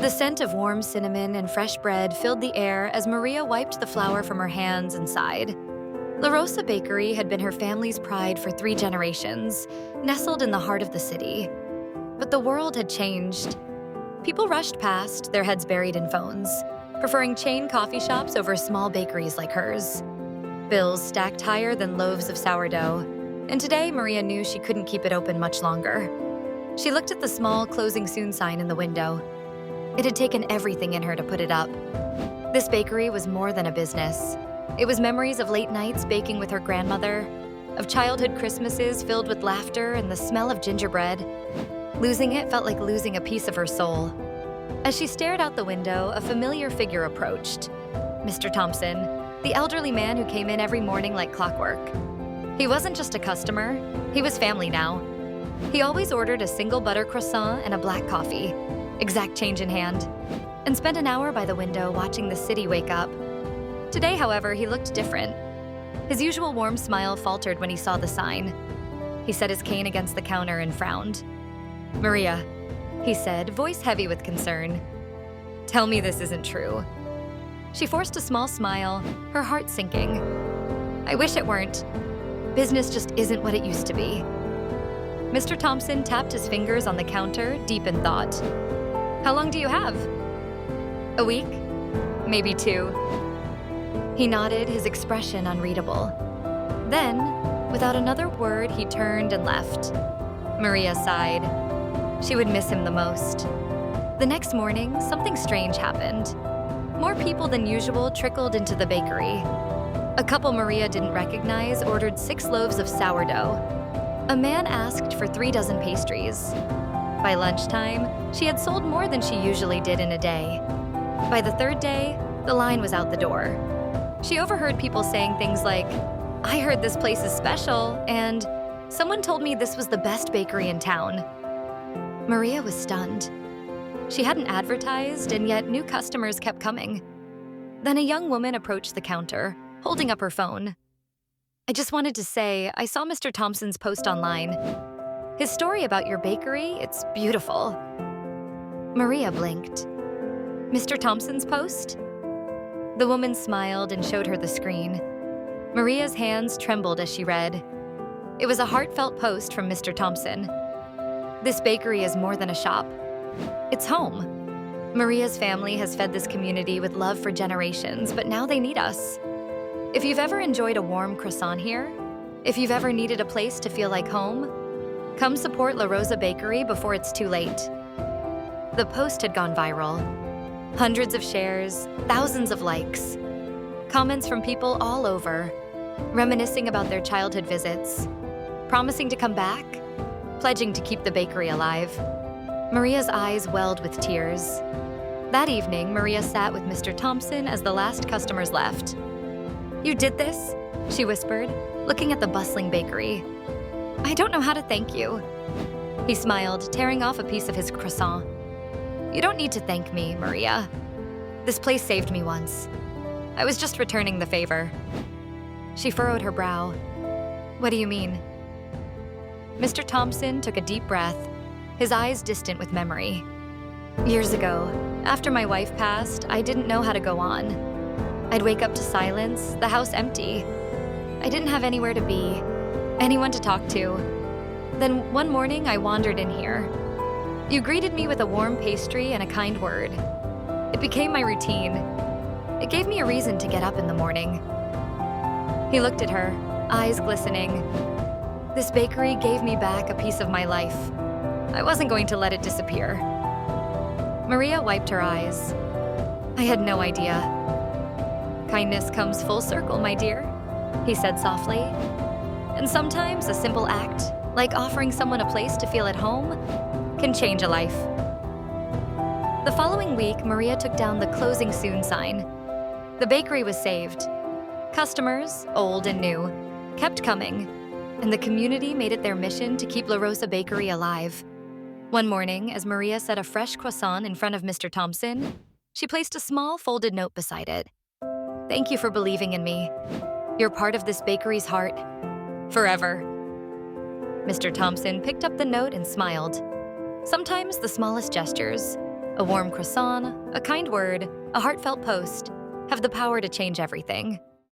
The scent of warm cinnamon and fresh bread filled the air as Maria wiped the flour from her hands and sighed. La Rosa Bakery had been her family's pride for 3 generations, nestled in the heart of the city. But the world had changed. People rushed past, their heads buried in phones, preferring chain coffee shops over small bakeries like hers. Bills stacked higher than loaves of sourdough, and today Maria knew she couldn't keep it open much longer. She looked at the small closing soon sign in the window. It had taken everything in her to put it up. This bakery was more than a business. It was memories of late nights baking with her grandmother, of childhood Christmases filled with laughter and the smell of gingerbread. Losing it felt like losing a piece of her soul. As she stared out the window, a familiar figure approached. Mr. Thompson, the elderly man who came in every morning like clockwork. He wasn't just a customer, he was family now. He always ordered a single butter croissant and a black coffee, exact change in hand, and spent an hour by the window watching the city wake up. Today, however, he looked different. His usual warm smile faltered when he saw the sign. He set his cane against the counter and frowned. "Maria," he said, voice heavy with concern. "Tell me this isn't true." She forced a small smile, her heart sinking. "I wish it weren't. Business just isn't what it used to be." Mr. Thompson tapped his fingers on the counter, deep in thought. "How long do you have?" "A week? Maybe 2. He nodded, his expression unreadable. Then, without another word, he turned and left. Maria sighed. She would miss him the most. The next morning, something strange happened. More people than usual trickled into the bakery. A couple Maria didn't recognize ordered 6 loaves of sourdough. A man asked for 3 dozen pastries. By lunchtime, she had sold more than she usually did in a day. By the 3rd day, the line was out the door. She overheard people saying things like, "I heard this place is special," and "Someone told me this was the best bakery in town." Maria was stunned. She hadn't advertised, and yet new customers kept coming. Then a young woman approached the counter, holding up her phone. "I just wanted to say, I saw Mr. Thompson's post online. His story about your bakery, it's beautiful." Maria blinked. "Mr. Thompson's post?" The woman smiled and showed her the screen. Maria's hands trembled as she read. It was a heartfelt post from Mr. Thompson. "This bakery is more than a shop. It's home. Maria's family has fed this community with love for generations, but now they need us. If you've ever enjoyed a warm croissant here, if you've ever needed a place to feel like home, come support La Rosa Bakery before it's too late." The post had gone viral. Hundreds of shares, thousands of likes. Comments from people all over, reminiscing about their childhood visits, promising to come back, pledging to keep the bakery alive. Maria's eyes welled with tears. That evening, Maria sat with Mr. Thompson as the last customers left. "You did this?" she whispered, looking at the bustling bakery. "I don't know how to thank you." He smiled, tearing off a piece of his croissant. "You don't need to thank me, Maria. This place saved me once. I was just returning the favor." She furrowed her brow. "What do you mean?" Mr. Thompson took a deep breath, his eyes distant with memory. "Years ago, after my wife passed, I didn't know how to go on. I'd wake up to silence, the house empty. I didn't have anywhere to be, anyone to talk to. Then one morning, I wandered in here. You greeted me with a warm pastry and a kind word. It became my routine. It gave me a reason to get up in the morning." He looked at her, eyes glistening. "This bakery gave me back a piece of my life. I wasn't going to let it disappear." Maria wiped her eyes. "I had no idea." "Kindness comes full circle, my dear," he said softly. "And sometimes a simple act, like offering someone a place to feel at home, can change a life." The following week, Maria took down the "Closing Soon" sign. The bakery was saved. Customers, old and new, kept coming, and the community made it their mission to keep La Rosa Bakery alive. One morning, as Maria set a fresh croissant in front of Mr. Thompson, she placed a small folded note beside it. "Thank you for believing in me. You're part of this bakery's heart. Forever." Mr. Thompson picked up the note and smiled. Sometimes the smallest gestures, A warm croissant, a kind word, a heartfelt post have the power to change everything.